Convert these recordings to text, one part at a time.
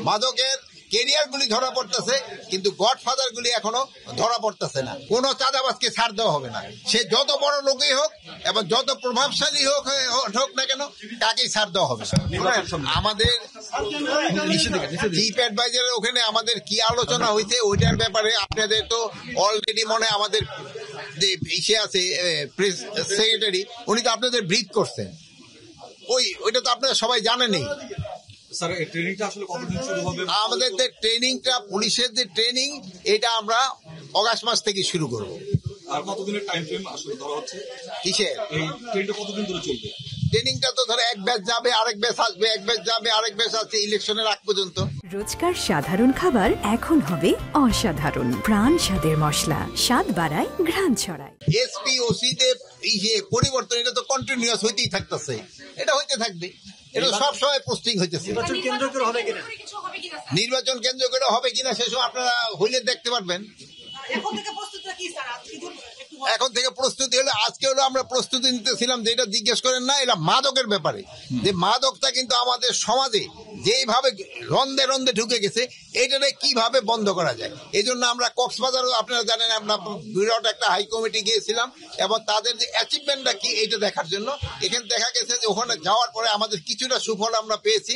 মাদকের ক্যারিয়ারগুলি ধরা পড়তেছে, কিন্তু গডফাদারগুলি এখনো ধরা পড়তেছে না। কোনো চাঁদাবাজকে ছাড় দেওয়া হবে না, সে যত বড় লোকই হোক এবং যত প্রভাবশালী হোক না কেন, তাকেই ছাড় দেওয়া হবে। আমাদের চিফ অ্যাডভাইজারের ওখানে আমাদের কি আলোচনা হয়েছে ওইটার ব্যাপারে আপনাদের তো অলরেডি মনে আমাদের যে ইসে আছে প্রেস সেক্রেটারি, উনি তো আপনাদের ব্রিফ করছেন, ওইটা তো আপনারা সবাই জানেনই। আমাদের যে ট্রেনিংটা, পুলিশের যে ট্রেনিং, এটা আমরা অগাস্ট মাস থেকে শুরু করবো। আর কতদিনের টাইম ফ্রেম আসলে ধরা হচ্ছে? কিসের এই ট্রেনিংটা কতদিন ধরে চলবে? ট্রেনিংটা তো ধরো এক ব্যাচ যাবে, আরেক ব্যাচ আসবে, এক ব্যাচ যাবে, আরেক ব্যাচ আসছে ইলেকশনের আগ পর্যন্ত। রোজকার সাধারণ খাবার এখন হবে অসাধারণ। প্রাণ স্বাদের মশলা, স্বাদ বাড়ায়, ঘ্রাণ ছড়ায়। এসপি ওসিতে পরিবর্তন, এটা তো কন্টিনিউয়াস হইতেই থাকতেছে, এটা হইতে থাকবে, এটা সবসময় পোস্টিং হইতেছে। নির্বাচন কেন্দ্র করে হবে কিনা সেসব আপনারা হইলে দেখতে পারবেন। এখন থেকে প্রস্তুতি হলো, আজকে হলো আমরা প্রস্তুতি নিতেছিলাম, যেটা জিজ্ঞেস করেন না, এটা মাদকের ব্যাপারে। যে মাদকটা কিন্তু আমাদের সমাজে যেইভাবে রন্ধে রন্ধে ঢুকে গেছে, এইটাকে কিভাবে বন্ধ করা যায়। এই জন্য আমরা কক্সবাজারও আপনারা জানেন, আমরা বিরাট একটা হাই কমিটি গিয়েছিলাম এবং তাদের যে অ্যাচিভমেন্টটা কি এইটা দেখার জন্য। এখানে দেখা গেছে যে ওখানে যাওয়ার পরে আমাদের কিছুটা সুফল আমরা পেয়েছি।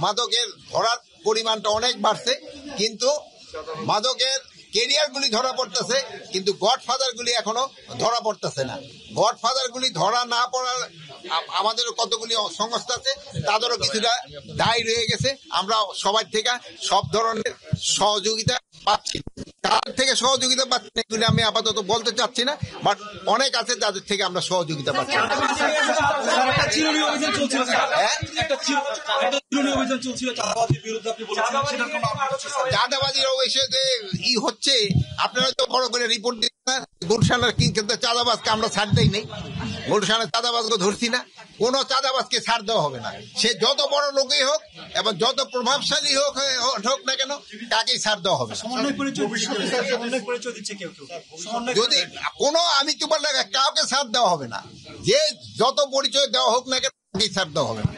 মাদকের ধরার পরিমাণটা অনেক বাড়ছে, কিন্তু মাদকের ক্যারিয়ারগুলি ধরা পড়তেছে, কিন্তু গডফাদারগুলি এখনো ধরা পড়তেছে না। গডফাদারগুলি ধরা না পড়ার আমাদের কতগুলি সংস্থা আছে, তাদেরও কিছুটা দায় রয়ে গেছে। আমরা সবার থেকে সব ধরনের সহযোগিতা পাচ্ছি, তাদের থেকে সহযোগিতা পাচ্ছি না এগুলি আমি আপাতত বলতে চাচ্ছি না, বাট অনেক আছে যাদের থেকে আমরা সহযোগিতা পাচ্ছি। চাঁদাবাজির অবশ্যই হচ্ছে, আপনারা তো বড় করে রিপোর্ট দিচ্ছেন না। গুলশানের কিন্তু চাঁদাবাজকে আমরা ছাড় দেই নাই, গুলশানের চাঁদাবাজকে ধরছি না। কোনো চাঁদাবাজকে ছাড় দেওয়া হবে না, সে যত বড় লোকই হোক এবং যত প্রভাবশালী হোক না কেন, তাকেই ছাড় দেওয়া হবে। যদি কোনো আমি তোমার কাউকে ছাড় দেওয়া হবে না, যে যত পরিচয় দেওয়া হোক না কেন, তাকেই ছাড় দেওয়া হবে না।